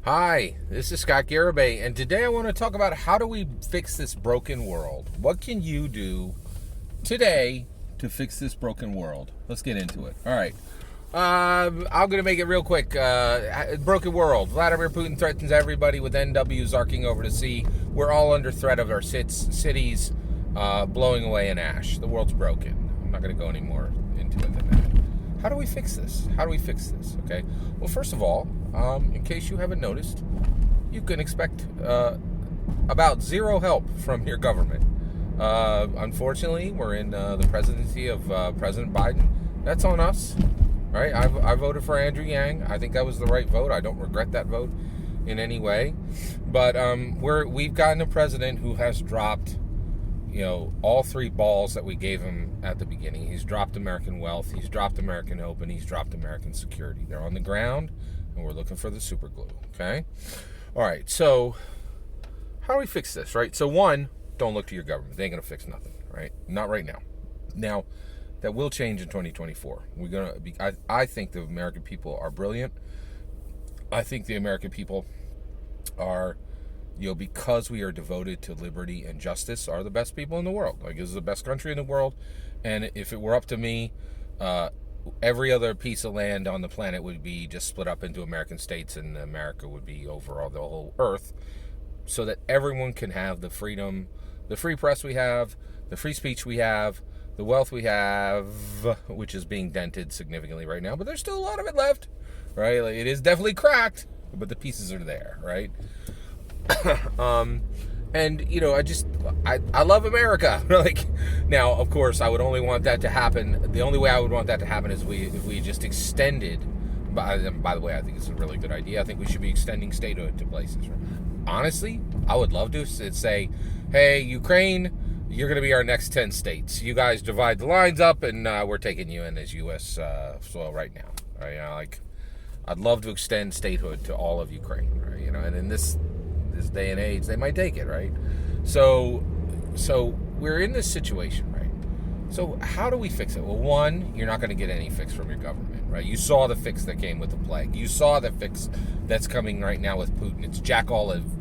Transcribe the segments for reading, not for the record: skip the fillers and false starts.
Hi, this is Scott Garibay, and today I want to talk about how do we fix this broken world? What can you do today to fix this broken world? Let's get into it. All right. I'm going to make it real quick. Broken world. Vladimir Putin threatens everybody with NWs arcing over the sea. We're all under threat of our cities blowing away in ash. The world's broken. I'm not going to go any more into it than that. How do we fix this? Okay. Well, first of all, in case you haven't noticed, you can expect about zero help from your government. Unfortunately, we're in the presidency of President Biden. That's on us, right? I voted for Andrew Yang. I think that was the right vote. I don't regret that vote in any way. But we've gotten a president who has dropped, all three balls that we gave him at the beginning. He's dropped American wealth, he's dropped American hope, and he's dropped American security. They're on the ground, and we're looking for the super glue, okay? All right, so how do we fix this, right? So one, don't look to your government. They ain't going to fix nothing, right? Not right now. Now, that will change in 2024. I think the American people are brilliant. I think the American people are, because we are devoted to liberty and justice, are the best people in the world. Like, this is the best country in the world. And if it were up to me, every other piece of land on the planet would be just split up into American states, and America would be over all the whole earth, so that everyone can have the freedom, the free press we have, the free speech we have, the wealth we have, which is being dented significantly right now, but there's still a lot of it left, right? Like, it is definitely cracked, but the pieces are there, right? And I love America. Like, now, of course, I would only want that to happen. The only way I would want that to happen is if we just extended. By the way, I think it's a really good idea. I think we should be extending statehood to places. Honestly, I would love to say, hey, Ukraine, you're going to be our next 10 states. You guys divide the lines up, and we're taking you in as U.S. Soil right now. Right? I'd love to extend statehood to all of Ukraine. Right? And in this day and age, they might take it, right? So we're in this situation, right? So how do we fix it? Well, one, you're not going to get any fix from your government, right? You saw the fix that came with the plague. You saw the fix that's coming right now with Putin. It's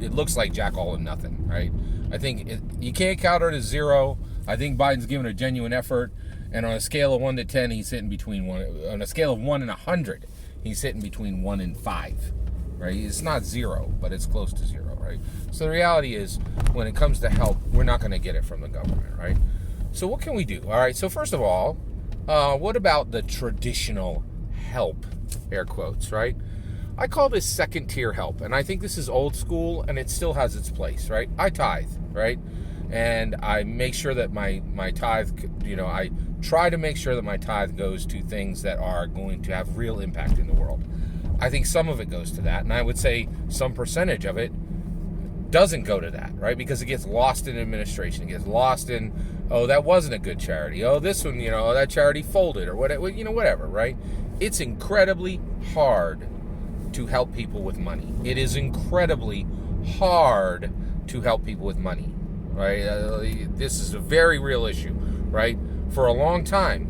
it looks like jack all and nothing, right? I think you can't count it as zero. I think Biden's given a genuine effort, and on a scale of 1 to 10, he's sitting between on a scale of 1 and 100, he's sitting between 1 and 5. Right? It's not zero, but it's close to zero, right? So the reality is, when it comes to help, we're not going to get it from the government, right? So what can we do? All right, so first of all, what about the traditional help, air quotes, right? I call this second-tier help, and I think this is old school, and it still has its place, right? I tithe, right? And I make sure that my tithe, I try to make sure that my tithe goes to things that are going to have real impact in the world. I think some of it goes to that, and I would say some percentage of it doesn't go to that, right? Because it gets lost in administration. It gets lost in, oh, that wasn't a good charity. Oh, this one, that charity folded, or whatever, right? It's incredibly hard to help people with money. It is incredibly hard to help people with money, right? This is a very real issue, right? For a long time,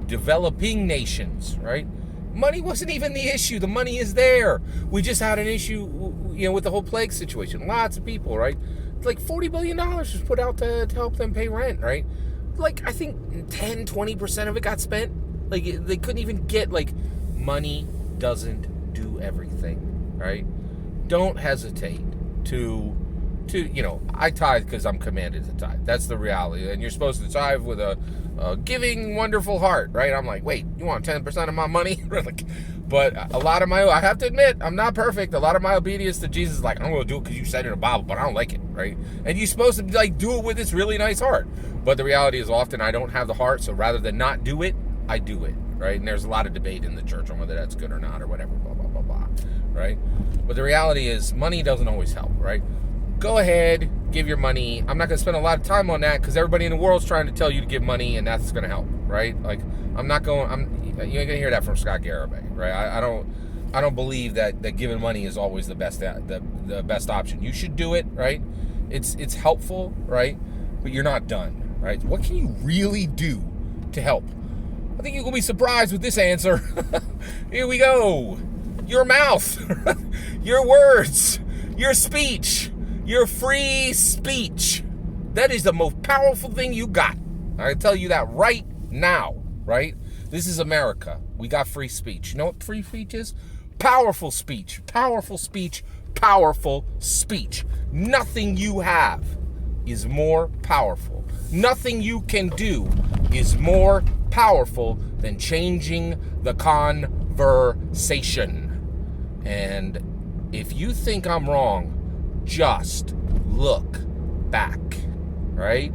developing nations, right? Money wasn't even the issue. The money is there. We just had an issue, with the whole plague situation. Lots of people, right? Like $40 billion was put out to help them pay rent, right? Like, I think 10-20% of it got spent. Like, they couldn't even get, money doesn't do everything, right? Don't hesitate to I tithe because I'm commanded to tithe. That's the reality. And you're supposed to tithe with a giving, wonderful heart, right? I'm like, wait, you want 10% of my money? But a lot of I have to admit, I'm not perfect. A lot of my obedience to Jesus is like, I'm going to do it because you said it in the Bible, but I don't like it, right? And you're supposed to do it with this really nice heart. But the reality is, often I don't have the heart, so rather than not do it, I do it, right? And there's a lot of debate in the church on whether that's good or not, or whatever, blah, blah, blah, blah, right? But the reality is, money doesn't always help, right? Go ahead, give your money. I'm not going to spend a lot of time on that because everybody in the world's trying to tell you to give money, and that's going to help, right? Like, you ain't going to hear that from Scott Garibay, right? I don't believe that giving money is always the best option. You should do it, right? It's helpful, right? But you're not done, right? What can you really do to help? think you're going to be surprised with this answer. Here we go. Your mouth, your words, your speech, your free speech. That is the most powerful thing you got. I can tell you that right now, right? This is America. We got free speech. You know what free speech is? Powerful speech. Powerful speech. Powerful speech. Nothing you have is more powerful. Nothing you can do is more powerful than changing the conversation. And if you think I'm wrong, just look back, right?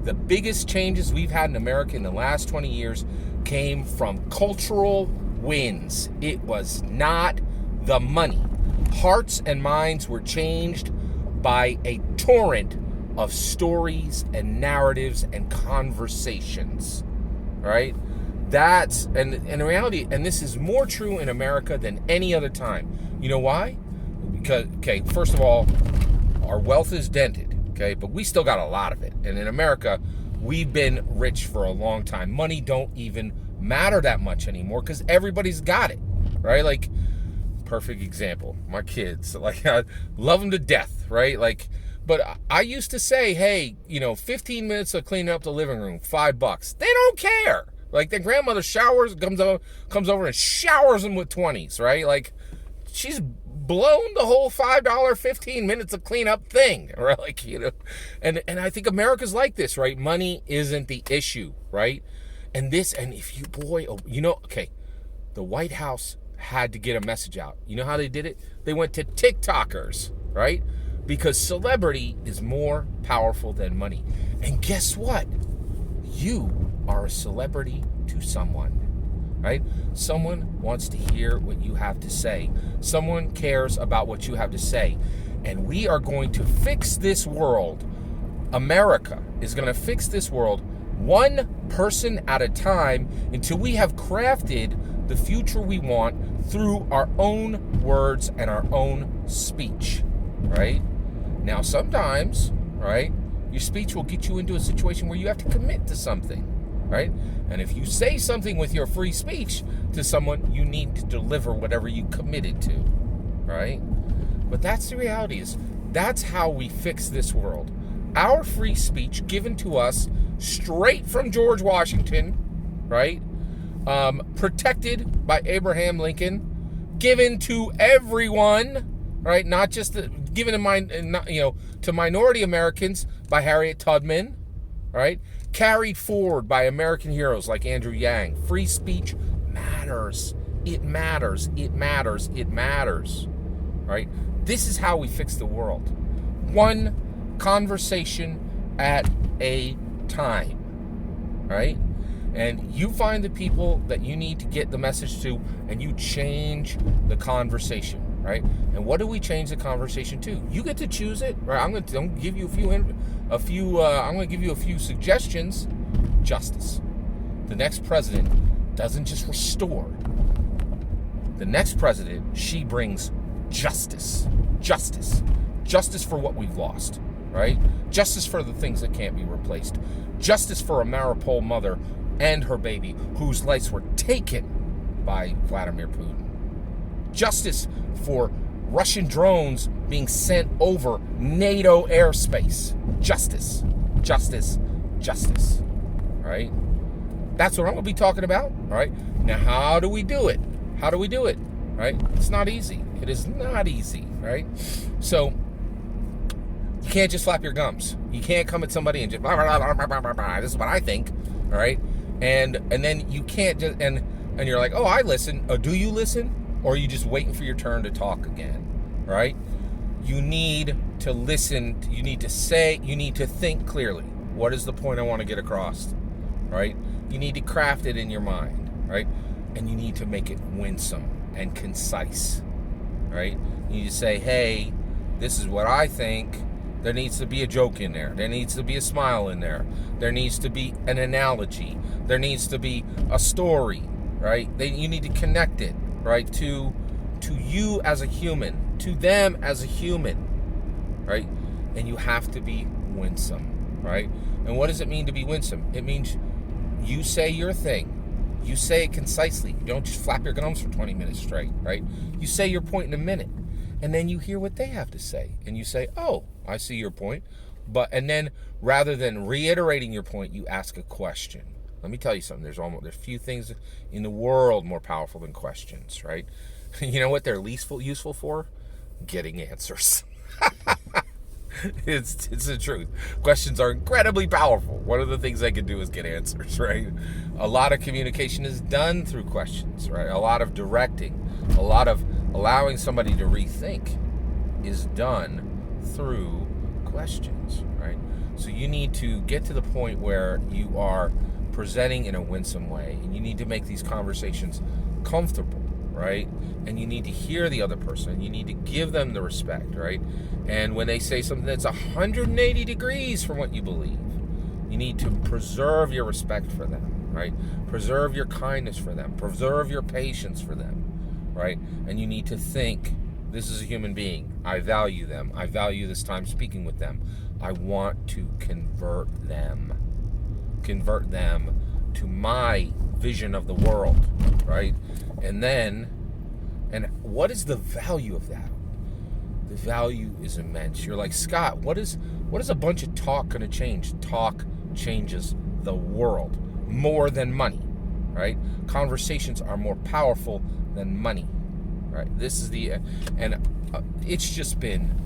The biggest changes we've had in America in the last 20 years came from cultural wins. It was not the money. Hearts and minds were changed by a torrent of stories and narratives and conversations, right? That's, and in reality, and this is more true in America than any other time. You know why? Because, okay, first of all, our wealth is dented, okay, but we still got a lot of it. And in America, we've been rich for a long time. Money don't even matter that much anymore because everybody's got it, right? Like, perfect example, my kids, like, I love them to death, right? Like, but I used to say, hey, 15 minutes of cleaning up the living room, $5. They don't care. Like, their grandmother comes over and showers them with 20s, right? Like, she's blown the whole $5 15 minutes of cleanup thing, right? Like, and I think America's like this, right? Money isn't the issue, right? And if you, okay, the White House had to get a message out. You know how they did it? They went to TikTokers, right? Because celebrity is more powerful than money. And guess what? You are a celebrity to someone, right? Someone wants to hear what you have to say. Someone cares about what you have to say. And we are going to fix this world. America is going to fix this world one person at a time until we have crafted the future we want through our own words and our own speech, right? Now, sometimes, right, your speech will get you into a situation where you have to commit to something, right? And if you say something with your free speech to someone, you need to deliver whatever you committed to, right? But that's the reality is that's how we fix this world. Our free speech given to us straight from George Washington, right? Protected by Abraham Lincoln, given to everyone, right? Not just given to minority Americans by Harriet Tubman, right? Carried forward by American heroes like Andrew Yang. Free speech matters. It matters. It matters. It matters, right? This is how we fix the world. One conversation at a time, right? And you find the people that you need to get the message to, and you change the conversation, right? And what do we change the conversation to? You get to choose it, right? I'm going to give you I'm going to give you a few suggestions. Justice. The next president doesn't just restore. The next president, she brings justice. Justice. Justice for what we've lost, right? Justice for the things that can't be replaced. Justice for a Mariupol mother and her baby whose lives were taken by Vladimir Putin. Justice for Russian drones being sent over NATO airspace. Justice, justice, justice, right? That's what I'm going to be talking about, all right? Now, how do we do it? How do we do it, right? It's not easy. It is not easy, right? So, you can't just flap your gums. You can't come at somebody and just, blah, blah, blah, blah, blah, blah, blah. This is what I think, all right? And then you can't just, and you're like, oh, I listen. Oh, do you listen? Or are you just waiting for your turn to talk again, right? You need to listen. You need to say, you need to think clearly. What is the point I want to get across, right? You need to craft it in your mind, right? And you need to make it winsome and concise, right? You need to say, hey, this is what I think. There needs to be a joke in there. There needs to be a smile in there. There needs to be an analogy. There needs to be a story, right? You need to connect it, right, to you as a human, to them as a human, right? And you have to be winsome, right? And what does it mean to be winsome? It means you say your thing. You say it concisely. You don't just flap your gums for 20 minutes straight, right? You say your point in a minute, and then you hear what they have to say, and you say, oh, I see your point. And then rather than reiterating your point, you ask a question. Let me tell you something. There's few things in the world more powerful than questions, right? You know what they're least useful for? Getting answers. It's the truth. Questions are incredibly powerful. One of the things they can do is get answers, right? A lot of communication is done through questions, right? A lot of directing, a lot of allowing somebody to rethink is done through questions, right? So you need to get to the point where you are presenting in a winsome way, and you need to make these conversations comfortable, right? And you need to hear the other person. You need to give them the respect, right? And when they say something that's 180 degrees from what you believe, you need to preserve your respect for them, right? Preserve your kindness for them. Preserve your patience for them, right? And you need to think, this is a human being. I value them. I value this time speaking with them. I want to convert them to my vision of the world, right? And what is the value of that? The value is immense. You're like, Scott, what is a bunch of talk going to change? Talk changes the world more than money, right? Conversations are more powerful than money, right? It's just been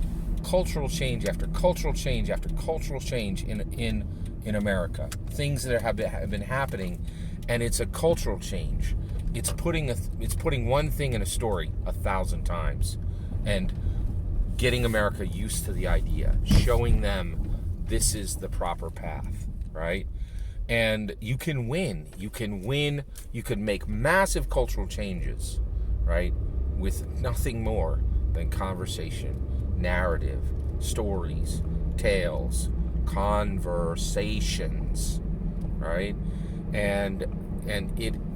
cultural change after cultural change after cultural change in America. Things that have been happening, and it's a cultural change. It's putting one thing in a story 1,000 times, and getting America used to the idea, showing them this is the proper path, right? And you can win. You can make massive cultural changes, right? With nothing more than conversation, narrative, stories, tales, conversations, right? And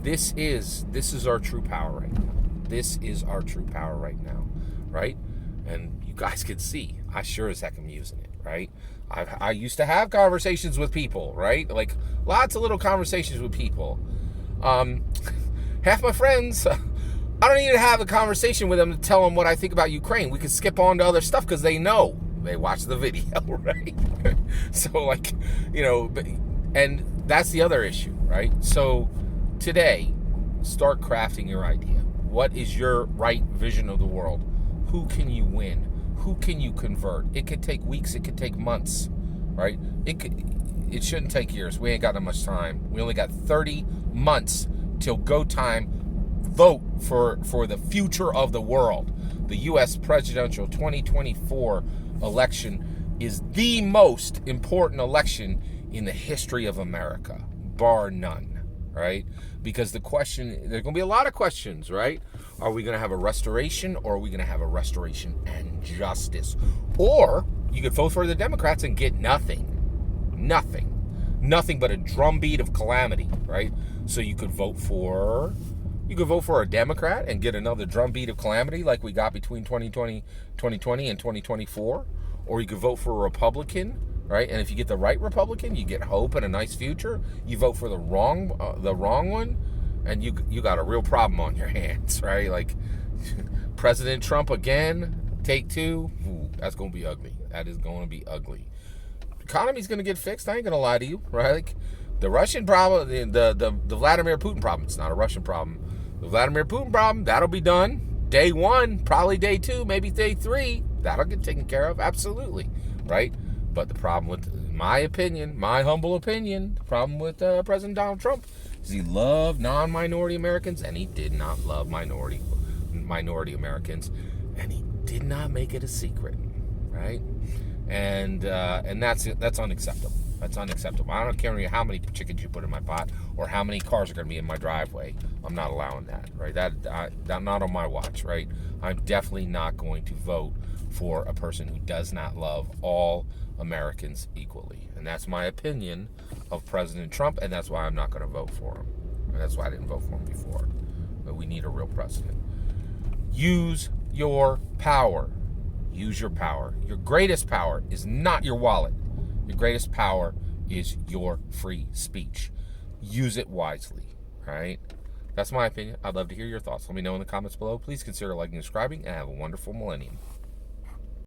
this is our true power right now. This is our true power right now, right? And you guys can see, I sure as heck am using it, right? I used to have conversations with people, right? Like lots of little conversations with people. Half my friends, I don't need to have a conversation with them to tell them what I think about Ukraine. We could skip on to other stuff because they know. They watch the video, right? So like, and that's the other issue, right? So today, start crafting your idea. What is your right vision of the world? Who can you win? Who can you convert? It could take weeks. It could take months, right? It shouldn't take years. We ain't got that much time. We only got 30 months till go time. Vote for the future of the world. The U.S. presidential 2024 election is the most important election in the history of America, bar none, right? Because there's going to be a lot of questions, right? Are we going to have a restoration, or are we going to have a restoration and justice? Or you could vote for the Democrats and get nothing but a drumbeat of calamity, right? So you could vote for a Democrat and get another drumbeat of calamity like we got between 2020 and 2024, or you could vote for a Republican, right? And if you get the right Republican, you get hope and a nice future. You vote for the wrong one, and you got a real problem on your hands, right? Like President Trump again, take two. Ooh, that's going to be ugly. That is going to be ugly. The economy's going to get fixed. I ain't going to lie to you, right? Like the Russian problem, the Vladimir Putin problem. It's not a Russian problem. The Vladimir Putin problem, that'll be done. Day 1, probably day 2, maybe day 3. That'll get taken care of. Absolutely, right? But the problem with, my humble opinion, the problem with President Donald Trump is he loved non-minority Americans, and he did not love minority Americans, and he did not make it a secret, right? And that's unacceptable. That's unacceptable. I don't care how many chickens you put in my pot or how many cars are going to be in my driveway. I'm not allowing that, right? That not on my watch, right? I'm definitely not going to vote for a person who does not love all Americans equally. And that's my opinion of President Trump, and that's why I'm not going to vote for him. And that's why I didn't vote for him before. But we need a real president. Use your power. Use your power. Your greatest power is not your wallet. Your greatest power is your free speech. Use it wisely, right? That's my opinion. I'd love to hear your thoughts. Let me know in the comments below. Please consider liking and subscribing, and have a wonderful millennium.